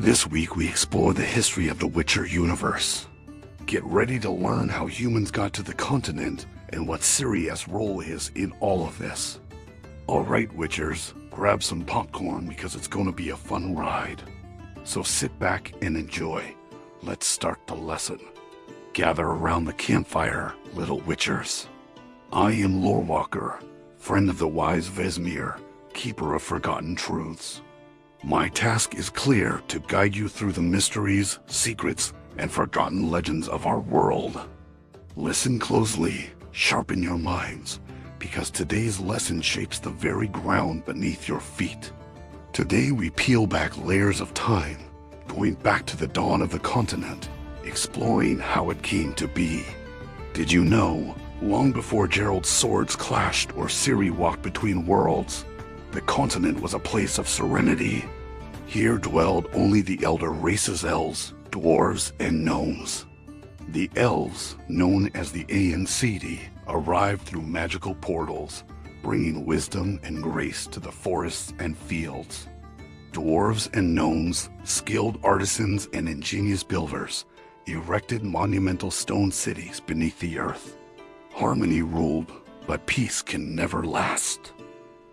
This week we explore the history of the Witcher universe. Get ready to learn how humans got to the continent and what Ciri's role is in all of this. Alright Witchers, grab some popcorn because it's going to be a fun ride. So sit back and enjoy. Let's start the lesson. Gather around the campfire, little Witchers. I am Lorewalker, friend of the wise Vesmir, keeper of forgotten truths. My task is clear: to guide you through the mysteries, secrets, and forgotten legends of our world. Listen closely, sharpen your minds, because today's lesson shapes the very ground beneath your feet. Today we peel back layers of time, going back to the dawn of the continent, exploring how it came to be. Did you know, long before Geralt's swords clashed or Ciri walked between worlds, the continent was a place of serenity. Here dwelled only the elder races: elves, dwarves, and gnomes. The elves, known as the CD, arrived through magical portals, bringing wisdom and grace to the forests and fields. Dwarves and gnomes, skilled artisans and ingenious builders, erected monumental stone cities beneath the earth. Harmony ruled, but peace can never last.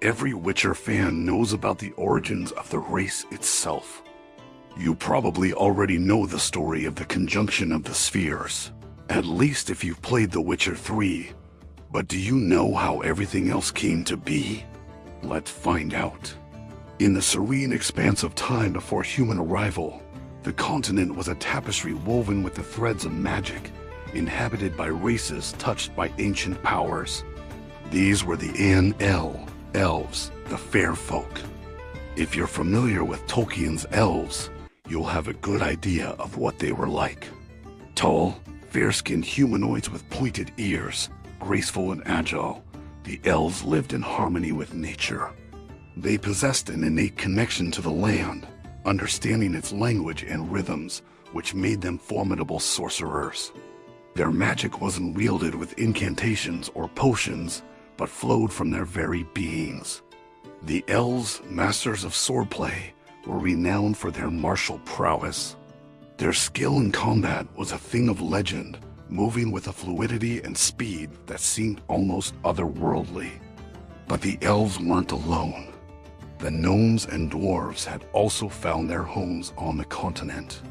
Every Witcher fan knows about the origins of the race itself. You probably already know the story of the conjunction of the spheres, at least if you've played The Witcher 3. But do you know how everything else came to be? Let's find out. In the serene expanse of time before human arrival, the continent was a tapestry woven with the threads of magic, inhabited by races touched by ancient powers. These were the Elves, the fair folk. If you're familiar with Tolkien's Elves, you'll have a good idea of what they were like. Tall, fair-skinned humanoids with pointed ears, graceful and agile, the elves lived in harmony with nature. They possessed an innate connection to the land, understanding its language and rhythms, which made them formidable sorcerers. Their magic wasn't wielded with incantations or potions, but flowed from their very beings. The elves, masters of swordplay, were renowned for their martial prowess. Their skill in combat was a thing of legend, moving with a fluidity and speed that seemed almost otherworldly. But the elves weren't alone. The gnomes and dwarves had also found their homes on the continent.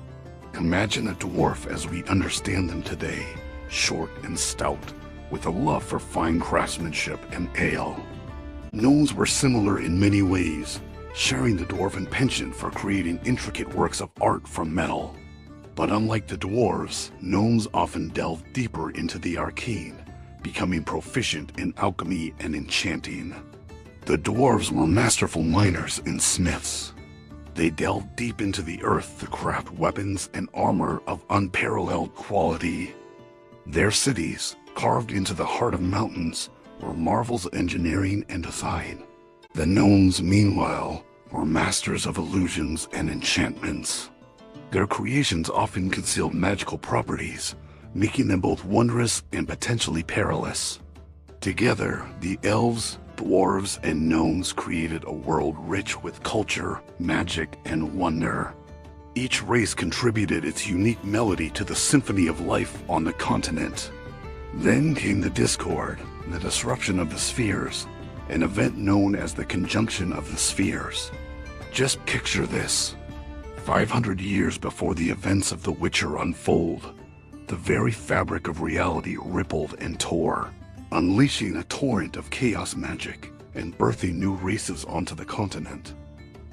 Imagine a dwarf as we understand them today, short and stout, with a love for fine craftsmanship and ale. Gnomes were similar in many ways, sharing the dwarven penchant for creating intricate works of art from metal. But unlike the dwarves, gnomes often delved deeper into the arcane, becoming proficient in alchemy and enchanting. The dwarves were masterful miners and smiths. They delved deep into the earth to craft weapons and armor of unparalleled quality. Their cities, carved into the heart of mountains, were marvels of engineering and design. The gnomes, meanwhile, were masters of illusions and enchantments. Their creations often concealed magical properties, making them both wondrous and potentially perilous. Together, the elves, dwarves, and gnomes created a world rich with culture, magic, and wonder. Each race contributed its unique melody to the symphony of life on the continent. Then came the discord, the disruption of the spheres, an event known as the conjunction of the spheres. Just picture this. 500 years before the events of The Witcher unfold, the very fabric of reality rippled and tore, unleashing a torrent of chaos magic and birthing new races onto the continent.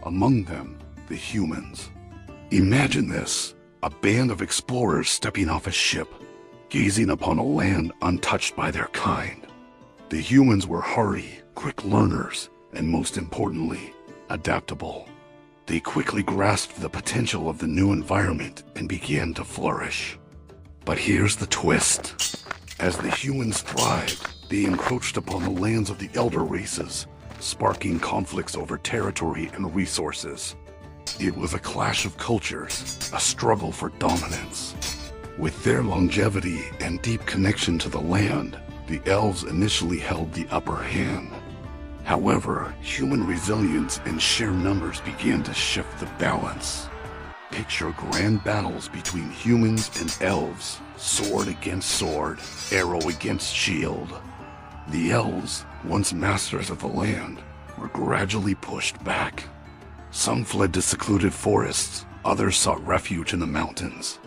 Among them, the humans. Imagine this, a band of explorers stepping off a ship, gazing upon a land untouched by their kind. The humans were hardy, quick learners, and most importantly, adaptable. They quickly grasped the potential of the new environment and began to flourish. But here's the twist. As the humans thrived, they encroached upon the lands of the elder races, sparking conflicts over territory and resources. It was a clash of cultures, a struggle for dominance. With their longevity and deep connection to the land, the elves initially held the upper hand. However, human resilience and sheer numbers began to shift the balance. Picture grand battles between humans and elves, sword against sword, arrow against shield. The elves, once masters of the land, were gradually pushed back. Some fled to secluded forests, others sought refuge in the mountains.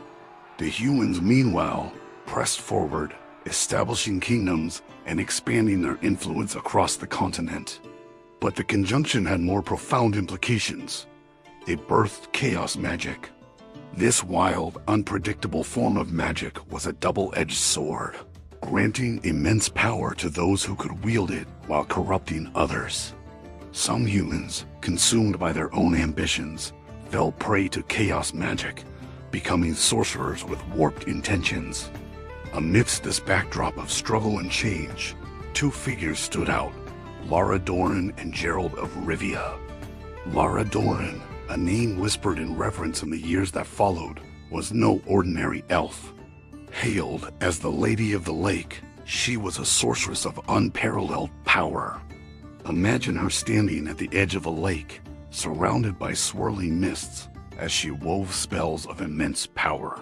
The humans, meanwhile, pressed forward, establishing kingdoms and expanding their influence across the continent. But the conjunction had more profound implications. It birthed chaos magic. This wild, unpredictable form of magic was a double-edged sword, granting immense power to those who could wield it while corrupting others. Some humans, consumed by their own ambitions, fell prey to chaos magic, becoming sorcerers with warped intentions. Amidst this backdrop of struggle and change, two figures stood out, Lara Dorren and Geralt of Rivia. Lara Dorren, a name whispered in reverence in the years that followed, was no ordinary elf. Hailed as the Lady of the Lake, she was a sorceress of unparalleled power. Imagine her standing at the edge of a lake, surrounded by swirling mists, as she wove spells of immense power.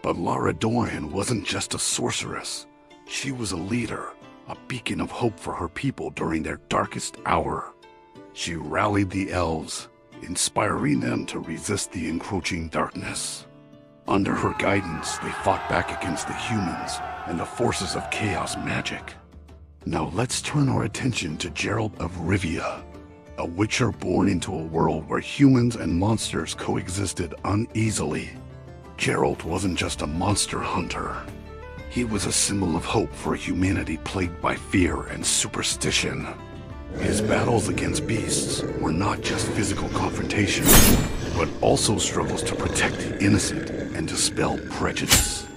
But Lara Dorren wasn't just a sorceress. She was a leader, a beacon of hope for her people during their darkest hour. She rallied the elves, inspiring them to resist the encroaching darkness. Under her guidance, they fought back against the humans and the forces of chaos magic. Now let's turn our attention to Geralt of Rivia, a witcher born into a world where humans and monsters coexisted uneasily. Geralt wasn't just a monster hunter. He was a symbol of hope for a humanity plagued by fear and superstition. His battles against beasts were not just physical confrontations, but also struggles to protect the innocent and dispel prejudice.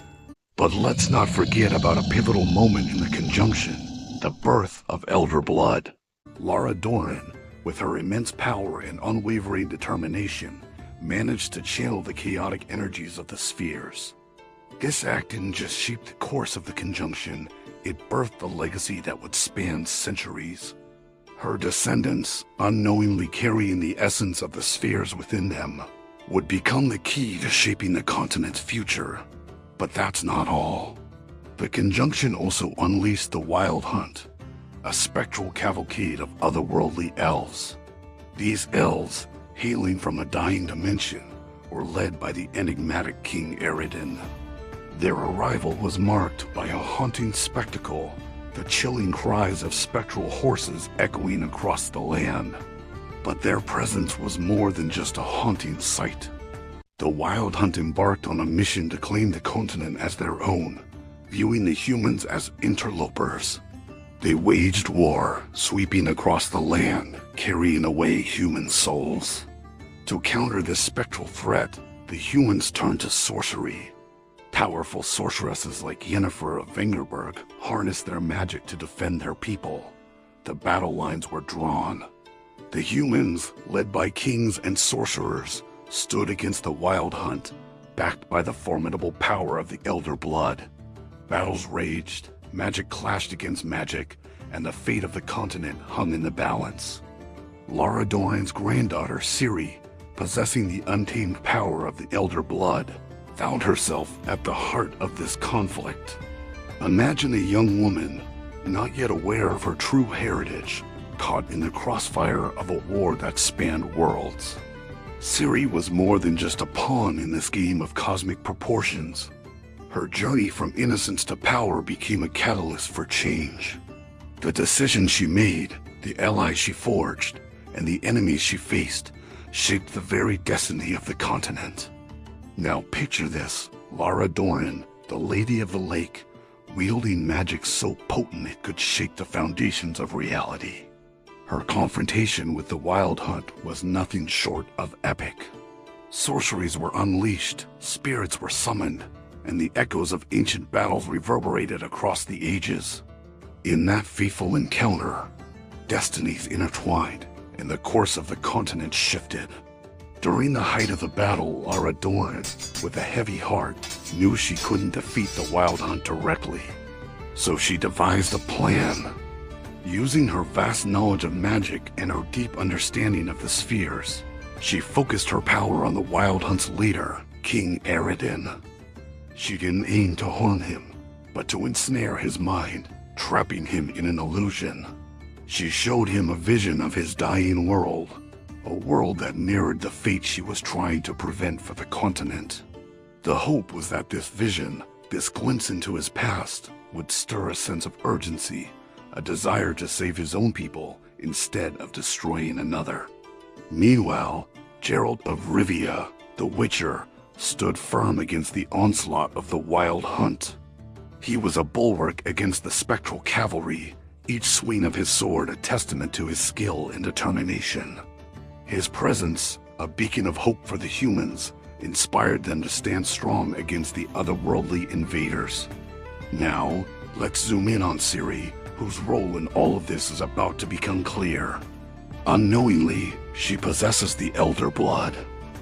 But let's not forget about a pivotal moment in the conjunction, the birth of Elder Blood. Lara Dorren, with her immense power and unwavering determination, managed to channel the chaotic energies of the spheres. This act didn't just shape the course of the conjunction, it birthed a legacy that would span centuries. Her descendants, unknowingly carrying the essence of the spheres within them, would become the key to shaping the continent's future. But that's not all. The conjunction also unleashed the Wild Hunt, a spectral cavalcade of otherworldly elves. These elves, hailing from a dying dimension, were led by the enigmatic King Eredin. Their arrival was marked by a haunting spectacle, the chilling cries of spectral horses echoing across the land. But their presence was more than just a haunting sight. The Wild Hunt embarked on a mission to claim the continent as their own, viewing the humans as interlopers. They waged war, sweeping across the land, carrying away human souls. To counter this spectral threat, the humans turned to sorcery. Powerful sorceresses like Yennefer of Vengerberg harnessed their magic to defend their people. The battle lines were drawn. The humans, led by kings and sorcerers, stood against the Wild Hunt, backed by the formidable power of the Elder Blood. Battles raged, magic clashed against magic, and the fate of the continent hung in the balance. Lara Dorren's granddaughter, Ciri, possessing the untamed power of the Elder Blood, found herself at the heart of this conflict. Imagine a young woman, not yet aware of her true heritage, caught in the crossfire of a war that spanned worlds. Ciri was more than just a pawn in this game of cosmic proportions. Her journey from innocence to power became a catalyst for change. The decisions she made, the allies she forged, and the enemies she faced shaped the very destiny of the continent. Now picture this, Lara Dorren, the Lady of the Lake, wielding magic so potent it could shake the foundations of reality. Her confrontation with the Wild Hunt was nothing short of epic. Sorceries were unleashed, spirits were summoned, and the echoes of ancient battles reverberated across the ages. In that fateful encounter, destinies intertwined, and the course of the continent shifted. During the height of the battle, Lara Dorren, with a heavy heart, knew she couldn't defeat the Wild Hunt directly. So she devised a plan. Using her vast knowledge of magic and her deep understanding of the spheres, She focused her power on the Wild Hunt's leader, King Aradin. She didn't aim to harm him, but to ensnare his mind, trapping him in an illusion. She showed him a vision of his dying world, a world that mirrored the fate she was trying to prevent for the continent. The hope was that this vision, this glimpse into his past, would stir a sense of urgency, a desire to save his own people instead of destroying another. Meanwhile, Geralt of Rivia, the Witcher, stood firm against the onslaught of the Wild Hunt. He was a bulwark against the spectral cavalry, each swing of his sword a testament to his skill and determination. His presence, a beacon of hope for the humans, inspired them to stand strong against the otherworldly invaders. Now, let's zoom in on Ciri, whose role in all of this is about to become clear. Unknowingly, she possesses the Elder Blood,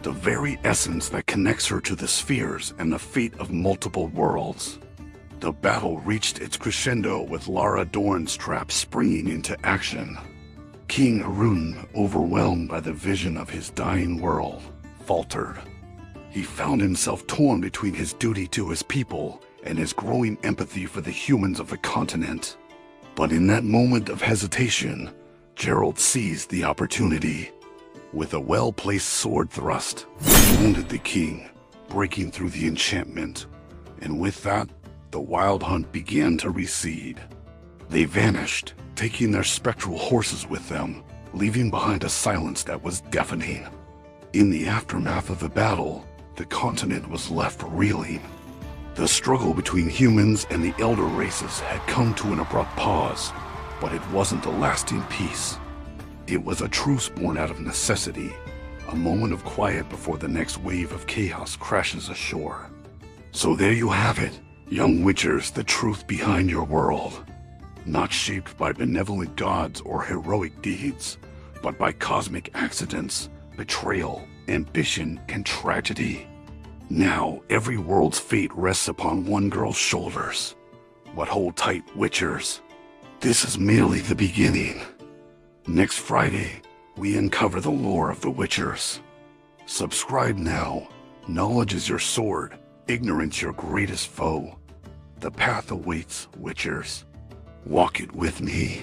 the very essence that connects her to the spheres and the fate of multiple worlds. The battle reached its crescendo with Lara Dorn's trap springing into action. King Arun, overwhelmed by the vision of his dying world, faltered. He found himself torn between his duty to his people and his growing empathy for the humans of the continent. But in that moment of hesitation, Geralt seized the opportunity. With a well-placed sword thrust, he wounded the king, breaking through the enchantment. And with that, the Wild Hunt began to recede. They vanished, taking their spectral horses with them, leaving behind a silence that was deafening. In the aftermath of the battle, the continent was left reeling. The struggle between humans and the elder races had come to an abrupt pause, but it wasn't a lasting peace. It was a truce born out of necessity, a moment of quiet before the next wave of chaos crashes ashore. So there you have it, young Witchers, the truth behind your world. Not shaped by benevolent gods or heroic deeds, but by cosmic accidents, betrayal, ambition, and tragedy. Now, every world's fate rests upon one girl's shoulders. But hold tight, Witchers. This is merely the beginning. Next Friday, we uncover the lore of the Witchers. Subscribe now. Knowledge is your sword, ignorance your greatest foe. The path awaits, Witchers. Walk it with me.